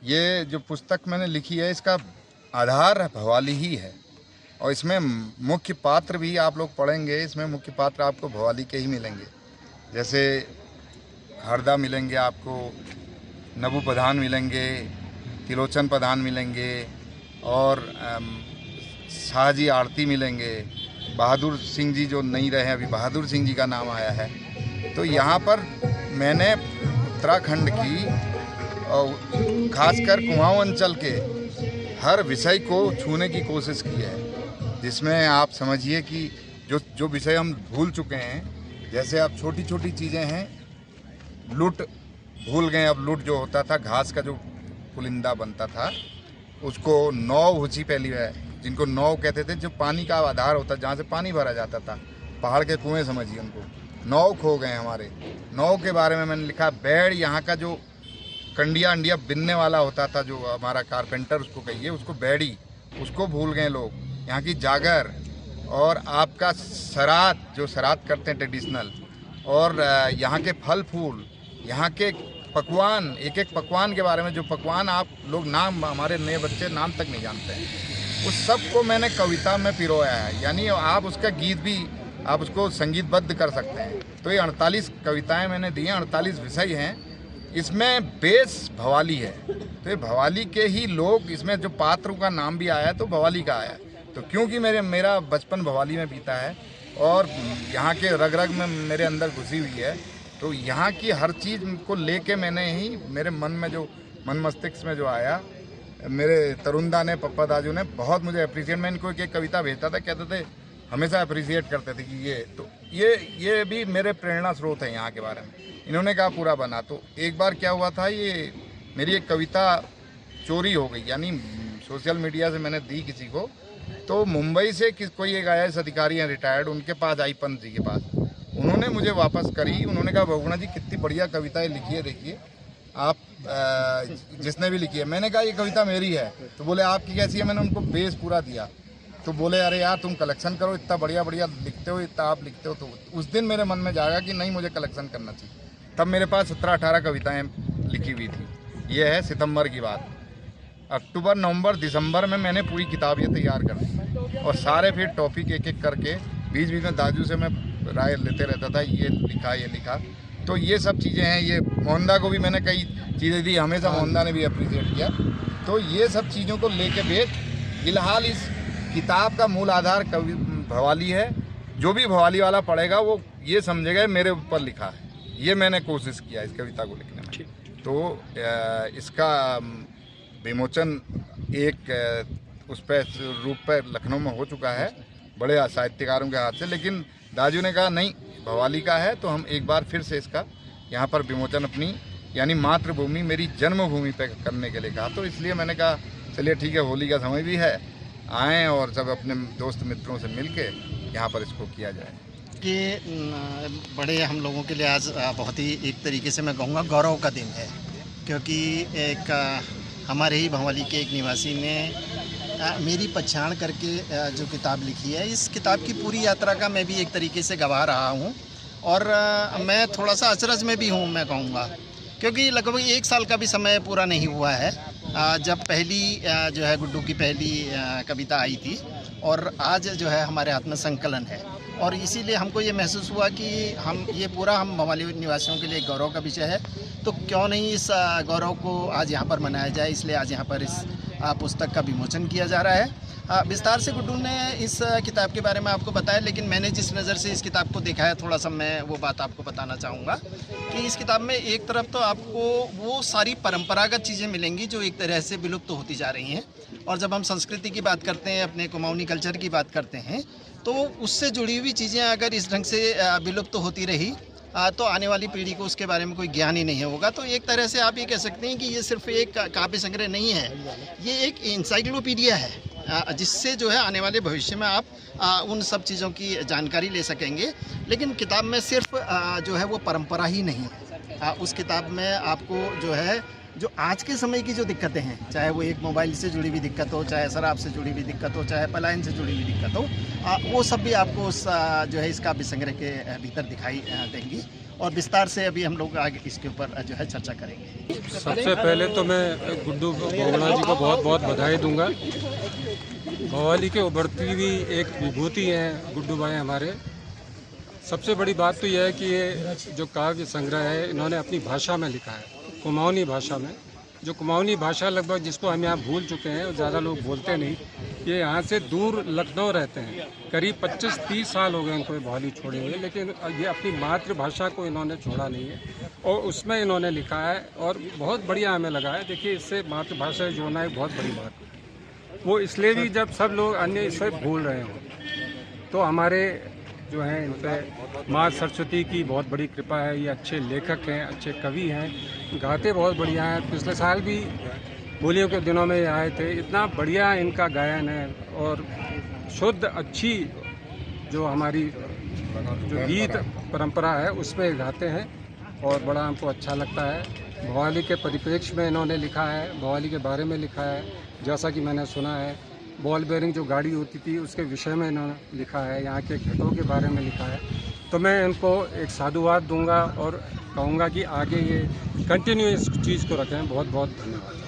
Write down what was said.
ये जो पुस्तक मैंने लिखी है इसका आधार भवाली ही है, और इसमें मुख्य पात्र भी आप लोग पढ़ेंगे, इसमें मुख्य पात्र आपको भवाली के ही मिलेंगे। जैसे हरदा मिलेंगे आपको, नबू प्रधान मिलेंगे, तिलोचन प्रधान मिलेंगे, और शाहजी आरती मिलेंगे, बहादुर सिंह जी जो नहीं रहे अभी बहादुर सिंह जी का नाम आया है। तो यहाँ पर मैंने उत्तराखंड की और खासकर कुमाऊं अंचल के हर विषय को छूने की कोशिश की है, जिसमें आप समझिए कि जो विषय हम भूल चुके हैं, जैसे अब छोटी छोटी चीज़ें हैं, लूट भूल गए। अब लूट जो होता था, घास का जो पुलिंदा बनता था, उसको नौ ऊँची पहली है, जिनको नौ कहते थे, जो पानी का आधार होता, जहाँ से पानी भरा जाता था, पहाड़ के कुएं समझिए उनको। नौ खो गए हमारे। नौ के बारे में मैंने लिखा। बेड़, यहाँ का जो कंडिया अंडिया बिनने वाला होता था, जो हमारा कारपेंटर उसको कहिए, उसको बेड़ी, उसको भूल गए लोग। यहाँ की जागर और आपका सरात, जो सरात करते हैं ट्रेडिशनल, और यहाँ के फल फूल, यहाँ के पकवान, एक एक पकवान के बारे में, जो पकवान आप लोग नाम, हमारे नए बच्चे नाम तक नहीं जानते हैं, उस सब को मैंने कविता में पिरोया है। यानी आप उसका गीत भी, आप उसको संगीतबद्ध कर सकते हैं। तो ये 48 कविताएं मैंने दी हैं, 48 विषय हैं। इसमें बेस भवाली है, तो ये भवाली के ही लोग, इसमें जो पात्रों का नाम भी आया है तो भवाली का आया है। तो क्योंकि मेरा बचपन भवाली में बीता है और यहाँ के रग रग में मेरे अंदर घुसी हुई है, तो यहाँ की हर चीज़ को लेके मैंने ही, मेरे मन में जो, मन मस्तिष्क में जो आया, मेरे तरुणदा ने, पप्पा दाजू ने बहुत मुझे अप्रिशिएट, मैं इनको एक कविता भेजता था, कहते थे, हमेशा अप्रिशिएट करते थे कि ये, तो ये भी मेरे प्रेरणा स्रोत है यहाँ के बारे में। इन्होंने कहा पूरा बना। तो एक बार क्या हुआ था, ये मेरी एक कविता चोरी हो गई, यानी सोशल मीडिया से मैंने दी किसी को, तो मुंबई से कोई एक IAS अधिकारी हैं रिटायर्ड, उनके पास आई, पंत जी के पास, उन्होंने मुझे वापस करी। उन्होंने कहा बहुगुणा जी कितनी बढ़िया कविताएं लिखी है, देखिए आप जिसने भी लिखी है। मैंने कहा ये कविता मेरी है। तो बोले आपकी कैसी है? मैंने उनको बेस पूरा दिया। तो बोले अरे यार तुम कलेक्शन करो, इतना बढ़िया बढ़िया लिखते हो, इतना आप लिखते हो। तो उस दिन मेरे मन में जागा कि नहीं, मुझे कलेक्शन करना चाहिए। तब मेरे पास 17-18 कविताएं लिखी हुई थी। ये है सितंबर की बात। अक्टूबर, नवंबर, दिसंबर में मैंने पूरी किताब ये तैयार कर दी, और सारे फिर टॉपिक एक एक करके बीच बीच में दाजू से मैं राय लेते रहता था, ये लिखा ये लिखा। तो ये सब चीज़ें हैं। ये मोहनदा को भी मैंने कई चीज़ें दी, हमेशा मोहनदा ने भी अप्रिशिएट किया। तो ये सब चीज़ों को लेके भेज, फिलहाल इस किताब का मूल आधार कवि भवाली है। जो भी भवाली वाला पढ़ेगा वो ये समझेगा मेरे ऊपर लिखा है। ये मैंने कोशिश किया इस कविता को लिखने में। तो इसका विमोचन एक उस पर रूप पर लखनऊ में हो चुका है बड़े साहित्यकारों के हाथ से, लेकिन दाजू ने कहा नहीं, भवाली का है तो हम एक बार फिर से इसका यहाँ पर विमोचन अपनी, यानी मातृभूमि, मेरी जन्मभूमि पे करने के लिए कहा। तो इसलिए मैंने कहा चलिए ठीक है, होली का समय भी है, आएँ और सब अपने दोस्त मित्रों से मिल के यहाँ पर इसको किया जाए। कि बड़े हम लोगों के लिए आज बहुत ही, एक तरीके से मैं कहूँगा, गौरव का दिन है, क्योंकि एक हमारे ही भवाली के एक निवासी ने मेरी पहचान करके जो किताब लिखी है, इस किताब की पूरी यात्रा का मैं भी एक तरीके से गवाह रहा हूँ। और मैं थोड़ा सा अचरज में भी हूँ, मैं कहूँगा, क्योंकि लगभग 1 साल का भी समय पूरा नहीं हुआ है जब पहली जो है गुड्डू की पहली कविता आई थी, और आज जो है हमारे हाथ में संकलन है। और इसीलिए हमको ये महसूस हुआ कि हम ये पूरा, हम भवाली निवासियों के लिए गौरव का विषय है, तो क्यों नहीं इस गौरव को आज यहाँ पर मनाया जाए। इसलिए आज यहाँ पर इस पुस्तक का विमोचन किया जा रहा है। विस्तार से गुड्डू ने इस किताब के बारे में आपको बताया, लेकिन मैंने जिस नज़र से इस किताब को देखा है, थोड़ा सा मैं वो बात आपको बताना चाहूँगा कि इस किताब में एक तरफ तो आपको वो सारी परंपरागत चीज़ें मिलेंगी जो एक तरह से विलुप्त होती जा रही हैं, और जब हम संस्कृति की बात करते हैं, अपने कुमाऊनी कल्चर की बात करते हैं, तो उससे जुड़ी हुई चीज़ें अगर इस ढंग से विलुप्त होती रही तो आने वाली पीढ़ी को उसके बारे में कोई ज्ञान ही नहीं होगा। तो एक तरह से आप ये कह सकते हैं कि ये सिर्फ एक काव्य संग्रह नहीं है, ये एक इंसाइक्लोपीडिया है, जिससे जो है आने वाले भविष्य में आप उन सब चीज़ों की जानकारी ले सकेंगे। लेकिन किताब में सिर्फ जो है वो परंपरा ही नहीं है, उस किताब में आपको जो है, जो आज के समय की जो दिक्कतें हैं, चाहे वो एक मोबाइल से जुड़ी हुई दिक्कत हो, चाहे शराब से जुड़ी हुई दिक्कत हो, चाहे पलायन से जुड़ी हुई दिक्कत हो, वो सब भी आपको उस जो है इस काव्य संग्रह के भीतर दिखाई देंगी। और विस्तार से अभी हम लोग आगे इसके ऊपर जो है चर्चा करेंगे। सबसे पहले तो मैं गुड्डू भोगना जी को बहुत बहुत बधाई दूंगा। भवाली के उभरती हुई एक विभूति हैं गुड्डू भाई हमारे। सबसे बड़ी बात तो यह है कि ये जो काव्य संग्रह है इन्होंने अपनी भाषा में लिखा है, कुमाऊनी भाषा में। जो कुमाऊनी भाषा लगभग जिसको हम यहाँ भूल चुके हैं और ज़्यादा लोग बोलते नहीं। ये यहाँ से दूर लखनऊ रहते हैं, करीब 25-30 साल हो गए उनको ये भवाली छोड़े हुए, लेकिन ये अपनी मातृभाषा को इन्होंने छोड़ा नहीं है और उसमें इन्होंने लिखा है और बहुत बढ़िया हमें लगा है। देखिए, इससे मातृभाषा जोड़ना एक बहुत बड़ी बात है। वो इसलिए भी जब सब लोग अन्य इसे भूल रहे हों, तो हमारे जो हैं इन पर माँ सरस्वती की बहुत बड़ी कृपा है। ये अच्छे लेखक हैं, अच्छे कवि हैं, गाते बहुत बढ़िया हैं। पिछले साल भी होलियों के दिनों में आए थे। इतना बढ़िया इनका गायन है और शुद्ध अच्छी जो हमारी जो गीत परंपरा है उसमें गाते हैं और बड़ा हमको अच्छा लगता है। भवाली के परिप्रेक्ष्य में इन्होंने लिखा है, भवाली के बारे में लिखा है। जैसा कि मैंने सुना है, बॉल बेयरिंग जो गाड़ी होती थी उसके विषय में इन्होंने लिखा है, यहाँ के घाटों के बारे में लिखा है। तो मैं इनको एक साधुवाद दूंगा और कहूँगा कि आगे ये कंटिन्यू इस चीज़ को रखें। बहुत बहुत धन्यवाद।